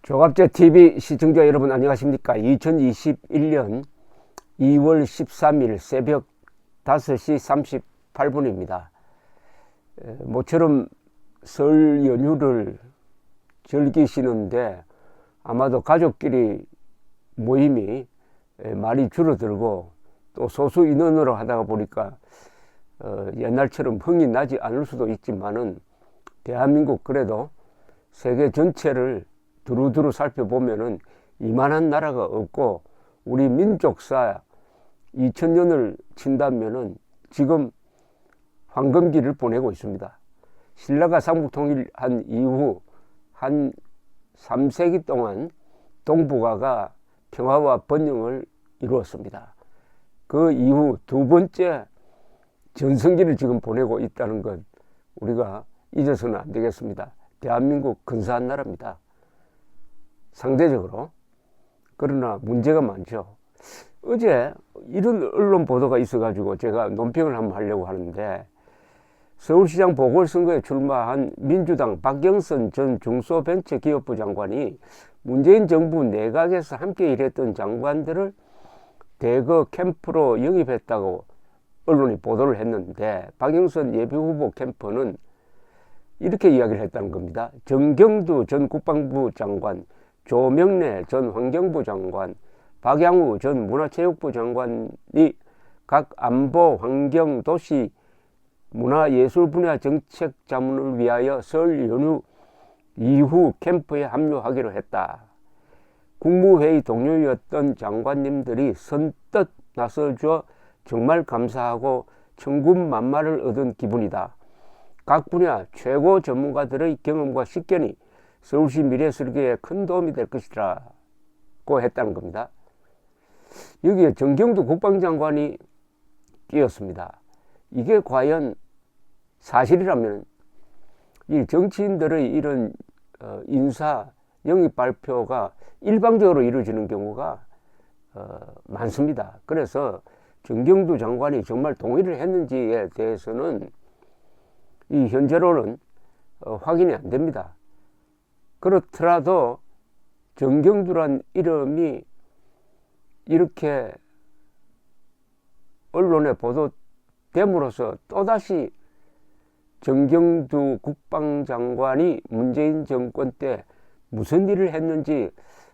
조갑제 TV 시청자 여러분 안녕하십니까? 2021년 2월 13일 새벽 5시 38분입니다. 모처럼 설 연휴를 즐기시는데 아마도 가족끼리 모임이 많이 줄어들고 또 소수 인원으로 하다가 보니까 옛날처럼 흥이 나지 않을 수도 있지만은 대한민국 그래도 세계 전체를 두루두루 살펴보면은 이만한 나라가 없고 우리 민족사 2000년을 친다면은 지금 황금기를 보내고 있습니다. 신라가 삼국통일한 이후 한 3세기 동안 동북아가 평화와 번영을 이루었습니다. 그 이후 두 번째 전성기를 지금 보내고 있다는 것 우리가 잊어서는 안 되겠습니다. 대한민국 근사한 나라입니다. 상대적으로. 그러나 문제가 많죠. 어제 이런 언론 보도가 있어가지고 제가 논평을 한번 하려고 하는데, 서울시장 보궐선거에 출마한 민주당 박영선 전 중소벤처기업부 장관이 문재인 정부 내각에서 함께 일했던 장관들을 대거 캠프로 영입했다고 언론이 보도를 했는데, 박영선 예비후보 캠프는 이렇게 이야기를 했다는 겁니다. 정경두 전 국방부 장관, 조명래 전 환경부 장관, 박양우 전 문화체육부 장관이 각 안보, 환경, 도시, 문화예술 분야 정책 자문을 위하여 설 연휴 이후 캠프에 합류하기로 했다. 국무회의 동료였던 장관님들이 선뜻 나서줘 정말 감사하고 천군만마를 얻은 기분이다. 각 분야 최고 전문가들의 경험과 식견이 서울시 미래 설계에 큰 도움이 될 것이라고 했다는 겁니다. 여기에 정경두 국방장관이 끼었습니다. 이게 과연 사실이라면 이 정치인들의 이런 인사 영입 발표가 일방적으로 이루어지는 경우가 많습니다. 그래서 정경두 장관이 정말 동의를 했는지에 대해서는 이 현재로는 확인이 안 됩니다. 그렇더라도 정경두란 이름이 이렇게 언론에 보도됨으로써 또다시 정경두 국방장관이 문재인 정권 때 무슨 일을 했는지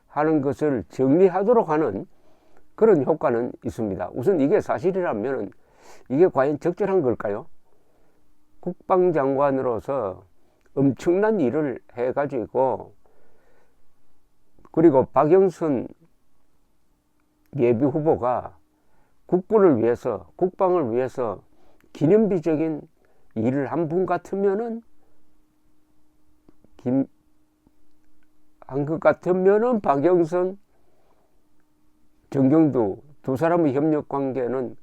하는 것을 정리하도록 하는 그런 효과는 있습니다. 우선 이게 사실이라면 이게 과연 적절한 걸까요? 국방장관으로서 엄청난 일을 해가지고, 그리고 박영선 예비후보가 국군을 위해서, 국방을 위해서 기념비적인 일을 한 분 같으면은, 한 것 같으면은 박영선, 정경두 두 사람의 협력 관계는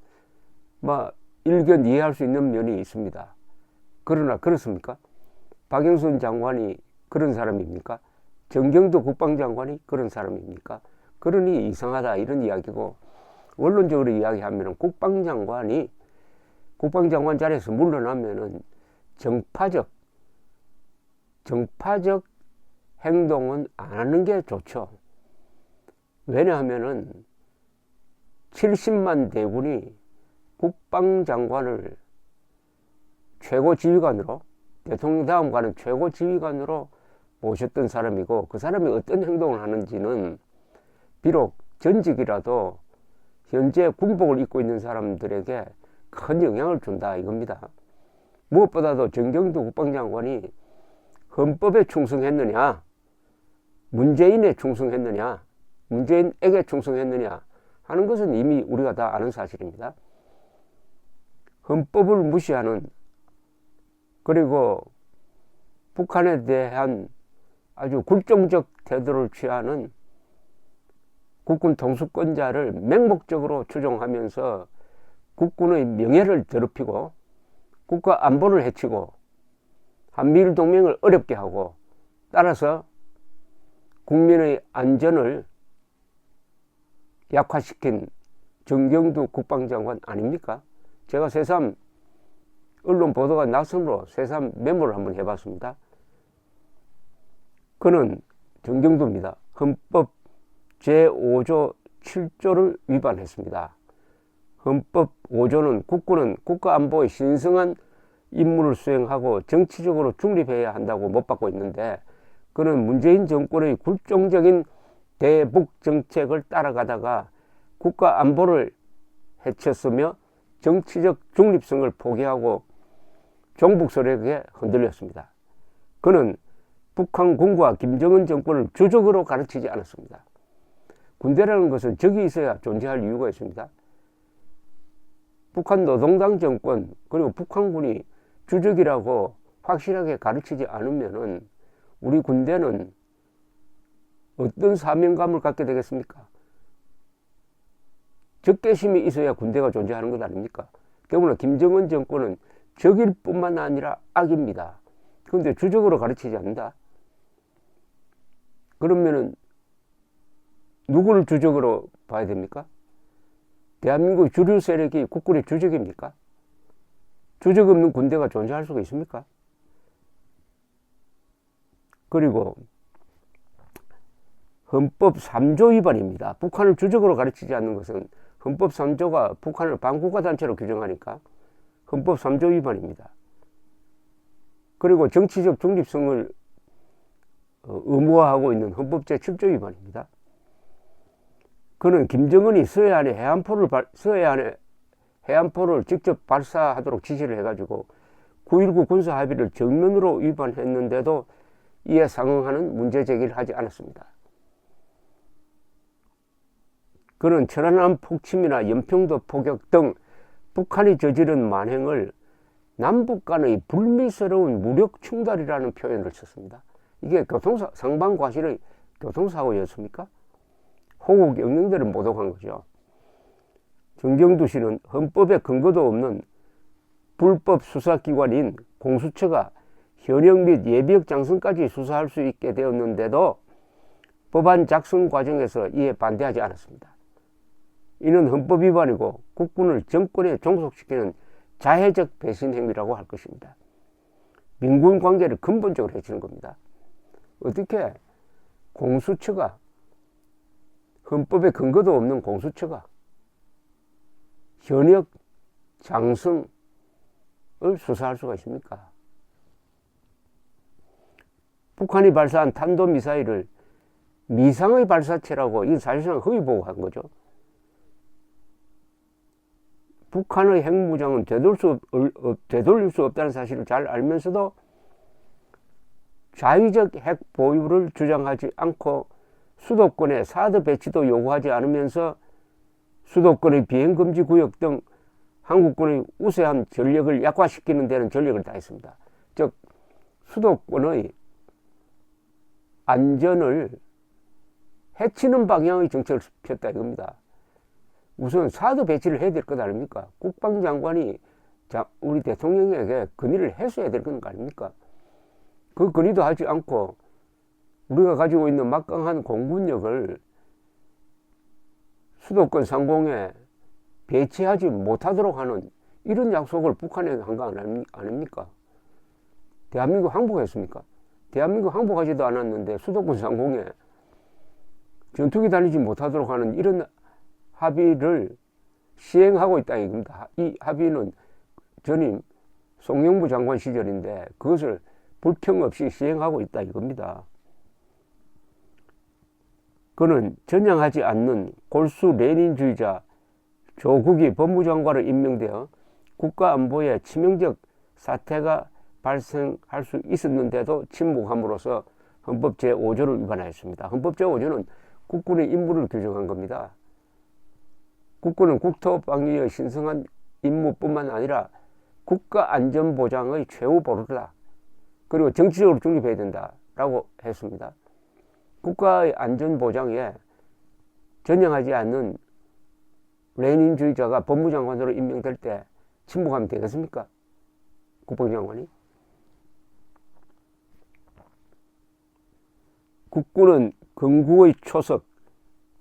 일견 이해할 수 있는 면이 있습니다. 그러나 그렇습니까? 박영선 장관이 그런 사람입니까? 정경두 국방장관이 그런 사람입니까? 그러니 이상하다 이런 이야기고, 원론적으로 이야기하면 국방장관이 국방장관 자리에서 물러나면은 정파적 행동은 안 하는 게 좋죠. 왜냐하면은 70만 대군이 국방장관을 최고 지휘관으로, 대통령 다음 가는 최고 지휘관으로 모셨던 사람이고, 그 사람이 어떤 행동을 하는지는 비록 전직이라도 현재 군복을 입고 있는 사람들에게 큰 영향을 준다 이겁니다. 무엇보다도 정경두 국방장관이 헌법에 충성했느냐, 문재인에 충성했느냐, 문재인에게 충성했느냐 하는 것은 이미 우리가 다 아는 사실입니다. 헌법을 무시하는, 그리고 북한에 대한 아주 굴종적 태도를 취하는 국군 통수권자를 맹목적으로 추종하면서 국군의 명예를 더럽히고 국가 안보를 해치고 한미일 동맹을 어렵게 하고, 따라서 국민의 안전을 약화시킨 정경두 국방장관 아닙니까? 제가 새삼 언론 보도가 나서므로 새삼 메모를 한번 해봤습니다. 그는 정경두입니다. 헌법 제5조 7조를 위반했습니다. 헌법 5조는 국군은 국가안보의 신성한 임무를 수행하고 정치적으로 중립해야 한다고 못 받고 있는데, 그는 문재인 정권의 굴종적인 대북 정책을 따라가다가 국가안보를 해쳤으며 정치적 중립성을 포기하고 종북 세력에 흔들렸습니다. 그는 북한군과 김정은 정권을 주적으로 가르치지 않았습니다. 군대라는 것은 적이 있어야 존재할 이유가 있습니다. 북한 노동당 정권 그리고 북한군이 주적이라고 확실하게 가르치지 않으면은 우리 군대는 어떤 사명감을 갖게 되겠습니까? 적개심이 있어야 군대가 존재하는 것 아닙니까? 때문에 김정은 정권은 적일 뿐만 아니라 악입니다. 그런데 주적으로 가르치지 않는다? 그러면은 누구를 주적으로 봐야 됩니까? 대한민국 주류 세력이 국군의 주적입니까? 주적 없는 군대가 존재할 수가 있습니까? 그리고 헌법 3조 위반입니다. 북한을 주적으로 가르치지 않는 것은 헌법 3조가 북한을 반국가단체로 규정하니까 헌법 3조 위반입니다. 그리고 정치적 중립성을 의무화하고 있는 헌법 제7조 위반입니다. 그는 김정은이 서해안에 해안포를 직접 발사하도록 지시를 해가지고 9.19 군사합의를 정면으로 위반했는데도 이에 상응하는 문제 제기를 하지 않았습니다. 그는 천안함 폭침이나 연평도 포격 등 북한이 저지른 만행을 남북 간의 불미스러운 무력 충돌이라는 표현을 썼습니다. 이게 상반과실의 교통사고였습니까? 호국 영령들을 모독한 거죠. 정경두 씨는 헌법에 근거도 없는 불법 수사기관인 공수처가 현역 및 예비역 장성까지 수사할 수 있게 되었는데도 법안 작성 과정에서 이에 반대하지 않았습니다. 이는 헌법 위반이고 국군을 정권에 종속시키는 자해적 배신 행위라고 할 것입니다. 민군 관계를 근본적으로 해치는 겁니다. 어떻게 공수처가, 헌법에 근거도 없는 공수처가 현역 장성을 수사할 수가 있습니까? 북한이 발사한 탄도미사일을 미상의 발사체라고, 이건 사실상 허위보고한 거죠. 북한의 핵무장은 되돌릴 수 없다는 사실을 잘 알면서도 자위적 핵 보유를 주장하지 않고 수도권에 사드 배치도 요구하지 않으면서 수도권의 비행금지 구역 등 한국군의 우세한 전력을 약화시키는 데는 전력을 다했습니다. 즉 수도권의 안전을 해치는 방향의 정책을 폈다 이겁니다. 우선 사드 배치를 해야 될 것 아닙니까? 국방장관이 우리 대통령에게 건의를 했어야 될 것 아닙니까? 그 건의도 하지 않고 우리가 가지고 있는 막강한 공군력을 수도권 상공에 배치하지 못하도록 하는 이런 약속을 북한에 한 거 아닙니까? 대한민국 항복했습니까? 대한민국 항복하지도 않았는데 수도권 상공에 전투기 다니지 못하도록 하는 이런 합의를 시행하고 있다 이겁니다. 이 합의는 전임 송영무 장관 시절인데 그것을 불평 없이 시행하고 있다 이겁니다. 그는 전향하지 않는 골수 레닌주의자 조국이 법무장관으로 임명되어 국가안보에 치명적 사태가 발생할 수 있었는데도 침묵함으로써 헌법 제5조를 위반하였습니다. 헌법 제5조는 국군의 임무를 규정한 겁니다. 국군은 국토방위의 신성한 임무뿐만 아니라 국가안전보장의 최후 보루다. 그리고 정치적으로 중립해야 된다라고 했습니다. 국가의 안전보장에 전향하지 않는 레닌주의자가 법무장관으로 임명될 때 침묵하면 되겠습니까? 국방장관이? 국군은 건국의 초석,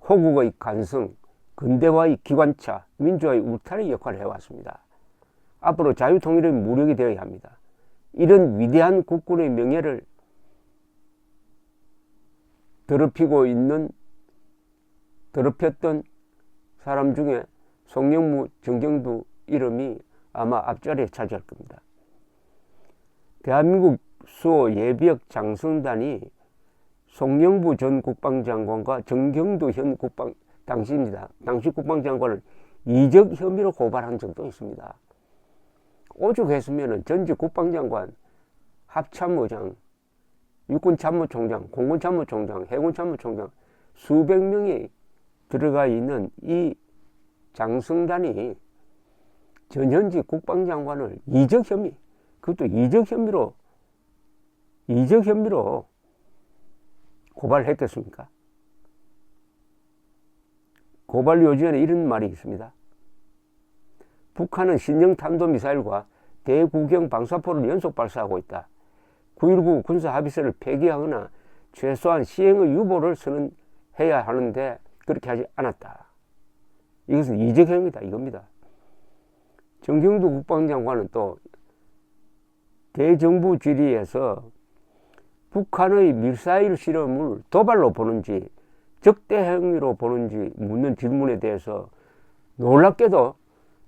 호국의 간성, 근대화의 기관차, 민주화의 울타리 역할을 해왔습니다. 앞으로 자유통일의 무력이 되어야 합니다. 이런 위대한 국군의 명예를 더럽혔던 사람 중에 송영무, 정경두 이름이 아마 앞자리에 차지할 겁니다. 대한민국 수호 예비역 장성단이 송영무 전 국방장관과 정경두 현 당시입니다. 당시 국방장관을 이적 혐의로 고발한 적도 있습니다. 오죽했으면 전직 국방장관, 합참의장, 육군참모총장, 공군참모총장, 해군참모총장 수백 명이 들어가 있는 이 장성단이 전현직 국방장관을 이적 혐의, 그것도 이적 혐의로 고발했겠습니까? 고발 요지에는 이런 말이 있습니다. 북한은 신형 탄도미사일과 대구경 방사포를 연속 발사하고 있다. 9.19 군사합의서를 폐기하거나 최소한 시행의 유보를 선언해야 하는데 그렇게 하지 않았다. 이것은 이적행위다 이겁니다. 정경두 국방장관은 또 대정부 질의에서 북한의 미사일 실험을 도발로 보는지 적대 행위로 보는지 묻는 질문에 대해서 놀랍게도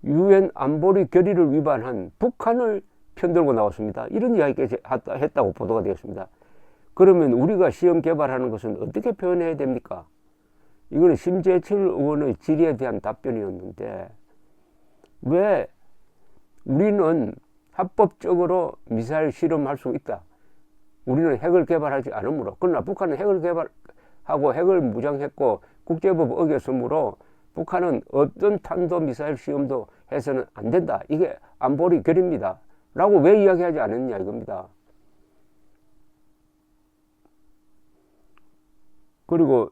유엔 안보리 결의를 위반한 북한을 편들고 나왔습니다. 이런 이야기까지 했다고 보도가 되었습니다. 그러면 우리가 시험 개발하는 것은 어떻게 표현해야 됩니까? 이거는 심재철 의원의 질의에 대한 답변이었는데 왜 우리는 합법적으로 미사일 실험할 수 있다. 우리는 핵을 개발하지 않으므로. 그러나 북한은 핵을 개발하고 핵을 무장했고 국제법 어겼으므로 북한은 어떤 탄도미사일 시험도 해서는 안 된다. 이게 안보리 결의입니다. 라고 왜 이야기하지 않았냐 이겁니다. 그리고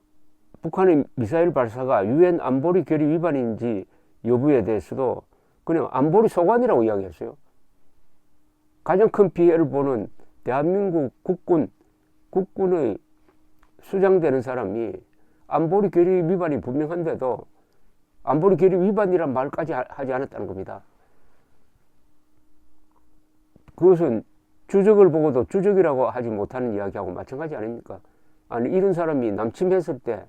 북한의 미사일 발사가 유엔 안보리 결의 위반인지 여부에 대해서도 그냥 안보리 소관이라고 이야기했어요. 가장 큰 피해를 보는 대한민국 국군의 수장되는 사람이 안보리 결의 위반이 분명한데도 안보리 결의 위반이란 말까지 하지 않았다는 겁니다. 그것은 주적을 보고도 주적이라고 하지 못하는 이야기하고 마찬가지 아닙니까? 아니 이런 사람이 남침했을 때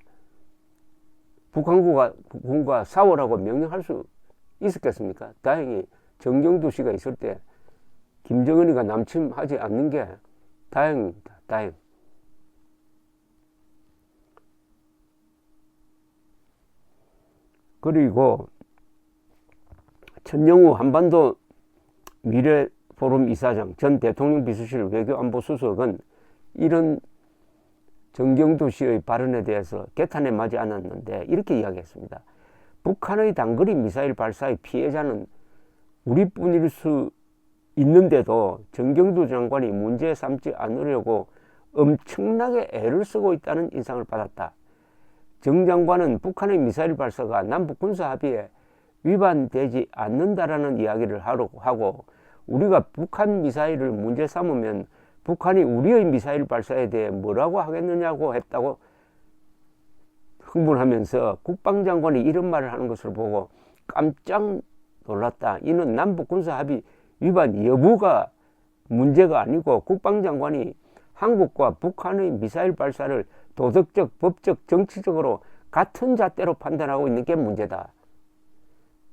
북한군과 싸우라고 명령할 수 있었겠습니까? 다행히 정경두 씨가 있을 때 김정은이가 남침하지 않는 게 다행입니다. 다행. 그리고 천영우 한반도 미래포럼 이사장, 전 대통령 비서실 외교안보수석은 이런 정경두 씨의 발언에 대해서 개탄에 맞지 않았는데 이렇게 이야기했습니다. 북한의 단거리 미사일 발사의 피해자는 우리뿐일 수 있는데도 정경두 장관이 문제 삼지 않으려고 엄청나게 애를 쓰고 있다는 인상을 받았다. 정 장관은 북한의 미사일 발사가 남북 군사합의에 위반되지 않는다라는 이야기를 하고 우리가 북한 미사일을 문제 삼으면 북한이 우리의 미사일 발사에 대해 뭐라고 하겠느냐고 했다고 흥분하면서 국방장관이 이런 말을 하는 것을 보고 깜짝 놀랐다. 이는 남북 군사합의 위반 여부가 문제가 아니고 국방장관이 한국과 북한의 미사일 발사를 도덕적, 법적, 정치적으로 같은 잣대로 판단하고 있는 게 문제다.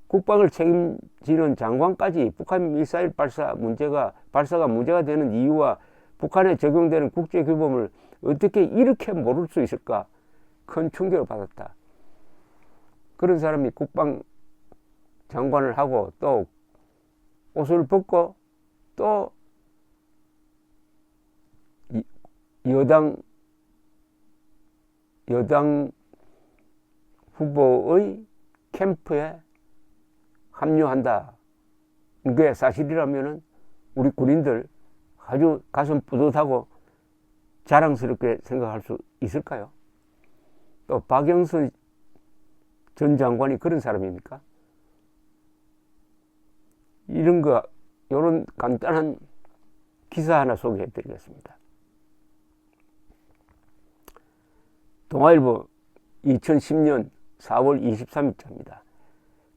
국방을 책임지는 장관까지 북한 미사일 발사가 문제가 되는 이유와 북한에 적용되는 국제규범을 어떻게 이렇게 모를 수 있을까? 큰 충격을 받았다. 그런 사람이 국방장관을 하고 또 옷을 벗고 또 여당 후보의 캠프에 합류한다. 그게 사실이라면 우리 군인들 아주 가슴 뿌듯하고 자랑스럽게 생각할 수 있을까요? 또 박영선 전 장관이 그런 사람입니까? 이런 간단한 기사 하나 소개해 드리겠습니다. 동아일보 2010년 4월 23일자입니다.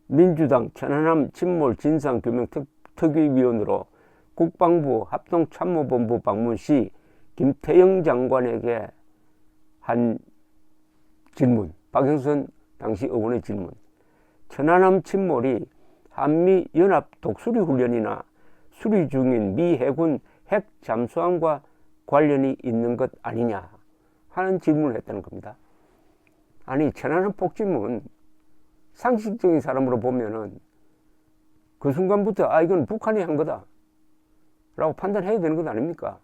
민주당 천안함 침몰 진상규명 특위위원으로 국방부 합동참모본부 방문 시 김태영 장관에게 한 질문, 박영선 당시 의원의 질문. 천안함 침몰이 한미 연합 독수리 훈련이나 수리 중인 미 해군 핵 잠수함과 관련이 있는 것 아니냐 하는 질문을 했다는 겁니다. 아니, 천안함 폭침은 상식적인 사람으로 보면은 그 순간부터 이건 북한이 한 거다 라고 판단해야 되는 것 아닙니까?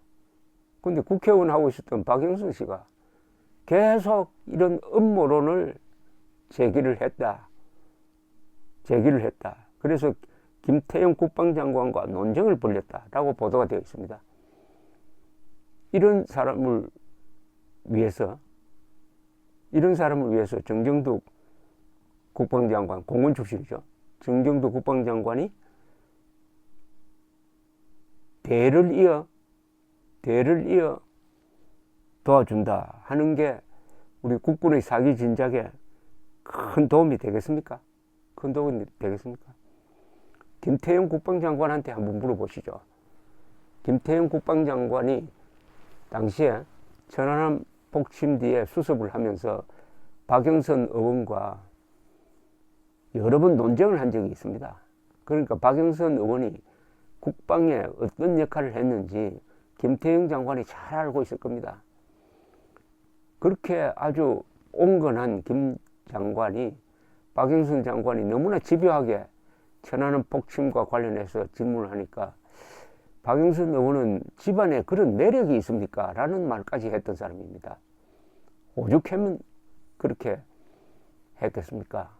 근데 국회의원 하고 있었던 박영선 씨가 계속 이런 음모론을 제기를 했다. 그래서 김태형 국방장관과 논쟁을 벌였다라고 보도가 되어 있습니다. 이런 사람을 위해서 정정국 국방장관, 공군 출신이죠. 정정국 국방장관이 대를 이어 도와준다 하는 게 우리 국군의 사기 진작에 큰 도움이 되겠습니까? 김태형 국방장관한테 한번 물어보시죠. 김태형 국방장관이 당시에 천안함 폭침 뒤에 수습을 하면서 박영선 의원과 여러 번 논쟁을 한 적이 있습니다. 그러니까 박영선 의원이 국방에 어떤 역할을 했는지 김태형 장관이 잘 알고 있을 겁니다. 그렇게 아주 온건한 김 장관이, 박영선 장관이 너무나 집요하게 천안함 폭침과 관련해서 질문을 하니까 박영선 의원은 집안에 그런 매력이 있습니까? 라는 말까지 했던 사람입니다. 오죽하면 그렇게 했겠습니까?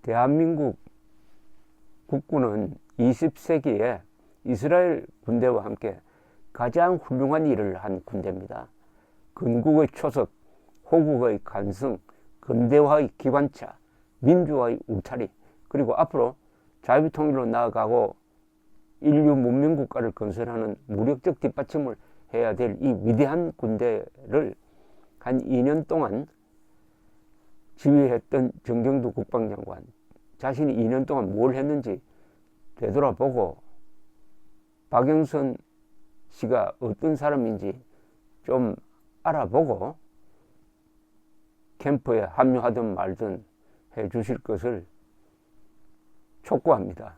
대한민국 국군은 20세기에 이스라엘 군대와 함께 가장 훌륭한 일을 한 군대입니다. 건국의 초석, 호국의 간성, 근대화의 기관차, 민주화의 울타리, 그리고 앞으로 자유통일로 나아가고 인류 문명국가를 건설하는 무력적 뒷받침을 해야 될 이 위대한 군대를 한 2년 동안 지휘했던 정경두 국방장관, 자신이 2년 동안 뭘 했는지 되돌아보고 박영선 씨가 어떤 사람인지 좀 알아보고 캠프에 합류하든 말든 해 주실 것을 촉구합니다.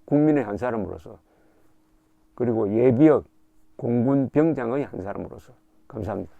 국민의 한 사람으로서, 그리고 예비역 공군 병장의 한 사람으로서. 감사합니다.